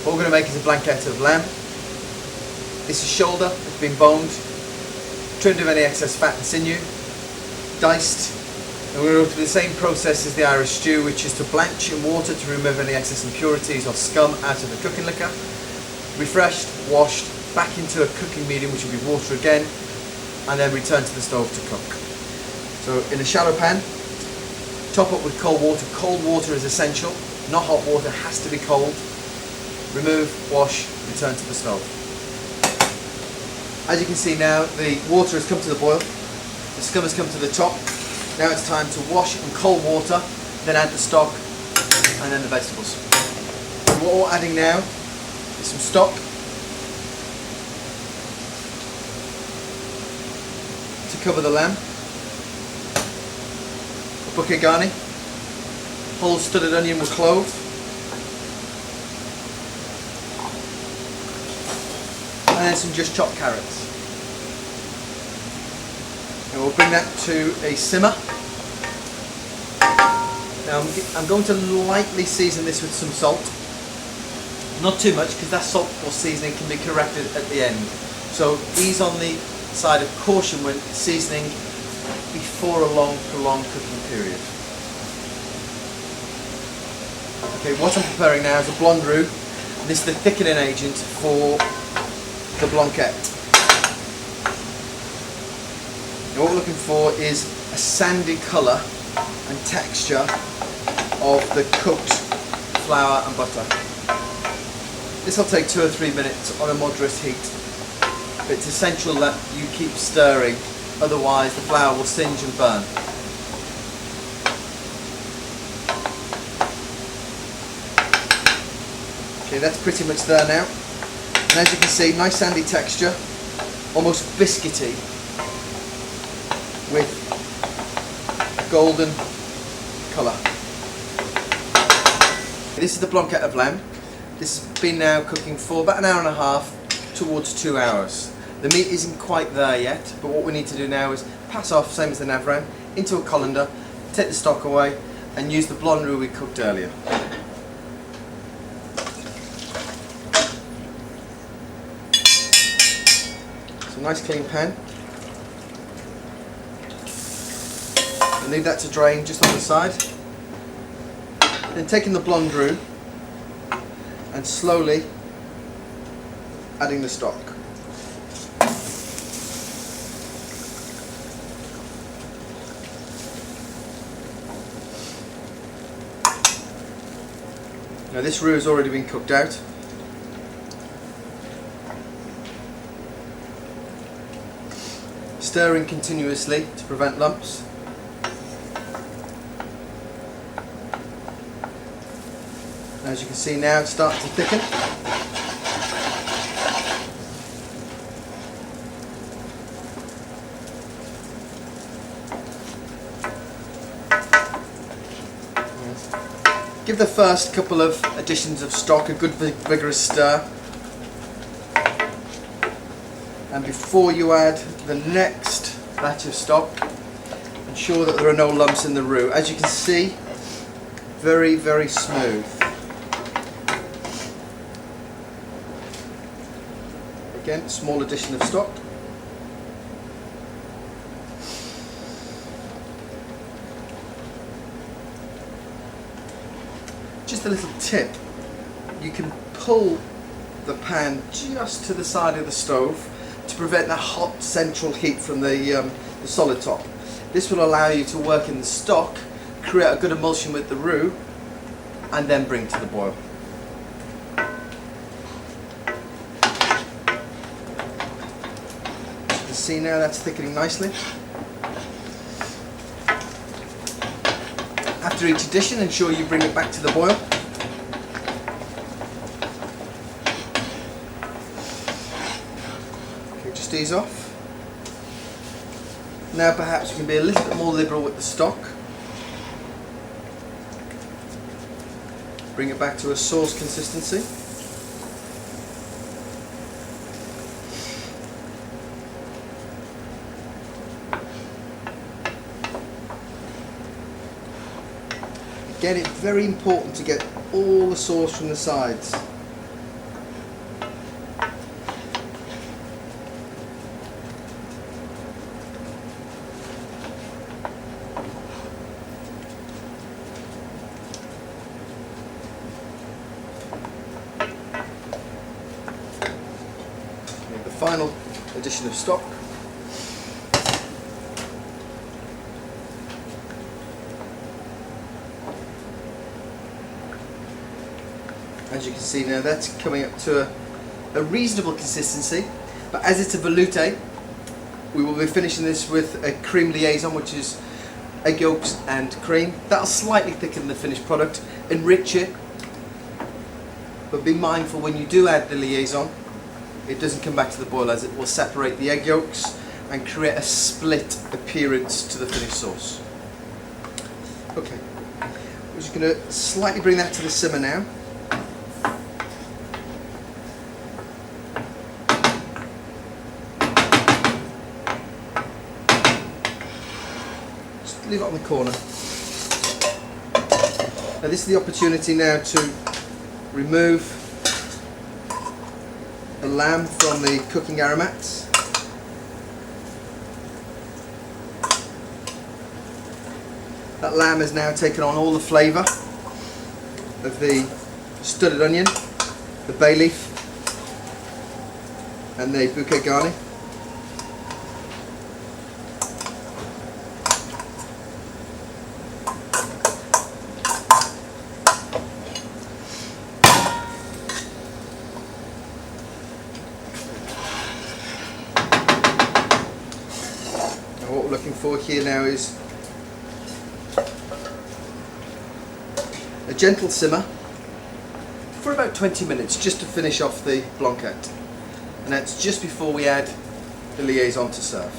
What we're going to make is a blanquette of lamb. This is shoulder, it's been boned, trimmed of any excess fat and sinew, diced, and we're going to go through the same process as the Irish stew, which is to blanch in water to remove any excess impurities or scum out of the cooking liquor, refreshed, washed, back into a cooking medium, which will be water again, and then return to the stove to cook. So in a shallow pan, top up with cold water. Cold water is essential, not hot water, has to be cold. Remove, wash, return to the stove. As you can see now, the water has come to the boil, the scum has come to the top. Now it's time to wash in cold water, then add the stock and then the vegetables. So what we're adding now is some stock, to cover the lamb, a bouquet garni, whole studded onion with clove, and then some just chopped carrots. And we'll bring that to a simmer. Now I'm going to lightly season this with some salt. Not too much, because that salt or seasoning can be corrected at the end. So ease on the side of caution when seasoning before a long, prolonged cooking period. Okay, what I'm preparing now is a blonde roux. This is the thickening agent for the blanquette. And what we're looking for is a sandy colour and texture of the cooked flour and butter. This will take 2 or 3 minutes on a moderate heat. But it's essential that you keep stirring, otherwise the flour will singe and burn. Okay, that's pretty much there now. And as you can see, nice sandy texture, almost biscuity, with golden colour. This is the blanquette of lamb. This has been now cooking for about an hour and a half, towards 2 hours. The meat isn't quite there yet, but what we need to do now is pass off, same as the navran, into a colander, take the stock away, and use the blonde roux we cooked earlier. So nice clean pan. And leave that to drain just on the side. Then taking the blonde roux and slowly adding the stock. Now this roux has already been cooked out. Stirring continuously to prevent lumps. As you can see now, it's starting to thicken. Give the first couple of additions of stock a good vigorous stir. And before you add the next batch of stock, ensure that there are no lumps in the roux. As you can see, very, very smooth. Again, small addition of stock. Just a little tip, you can pull the pan just to the side of the stove to prevent the hot central heat from the solid top. This will allow you to work in the stock, create a good emulsion with the roux, and then bring to the boil. See now that's thickening nicely. After each addition, ensure you bring it back to the boil. Okay, just ease off. Now perhaps you can be a little bit more liberal with the stock. Bring it back to a sauce consistency. Again, it's very important to get all the sauce from the sides. final addition of stock. As you can see now, that's coming up to a reasonable consistency, but as it's a veloute, we will be finishing this with a cream liaison, which is egg yolks and cream. That'll slightly thicken the finished product, enrich it, but be mindful when you do add the liaison, it doesn't come back to the boil, as it will separate the egg yolks and create a split appearance to the finished sauce. Okay, we're just going to slightly bring that to the simmer now. Just leave it on the corner. Now this is the opportunity now to remove the lamb from the cooking aromats. That lamb has now taken on all the flavour of the studded onion, the bay leaf and the bouquet garni. Now what we're looking for here now is a gentle simmer for about 20 minutes just to finish off the blanquette, and that's just before we add the liaison to serve.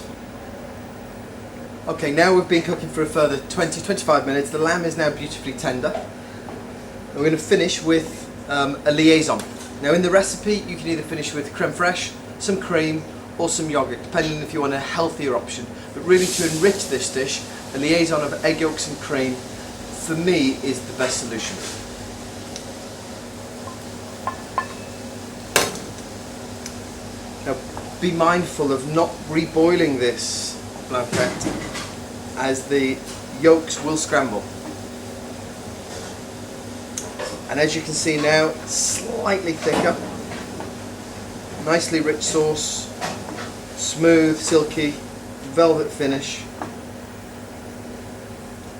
Okay, now we've been cooking for a further 20-25 minutes. The lamb is now beautifully tender. We're going to finish with a liaison. Now in the recipe you can either finish with creme fraiche, some cream or some yogurt, depending if you want a healthier option, but really to enrich this dish, a liaison of egg yolks and cream for me is the best solution. Now be mindful of not reboiling this blanquette, as the yolks will scramble. And as you can see now, slightly thicker, nicely rich sauce, smooth, silky, velvet finish.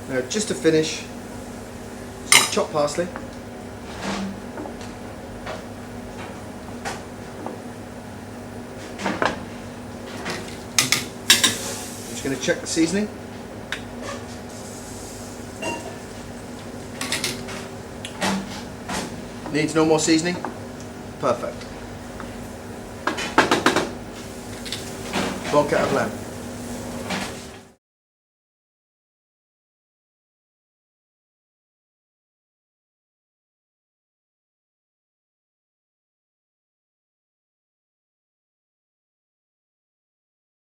Now just to finish, some chopped parsley, I'm just going to check the seasoning. Needs no more seasoning? Perfect. Blanquette of lamb.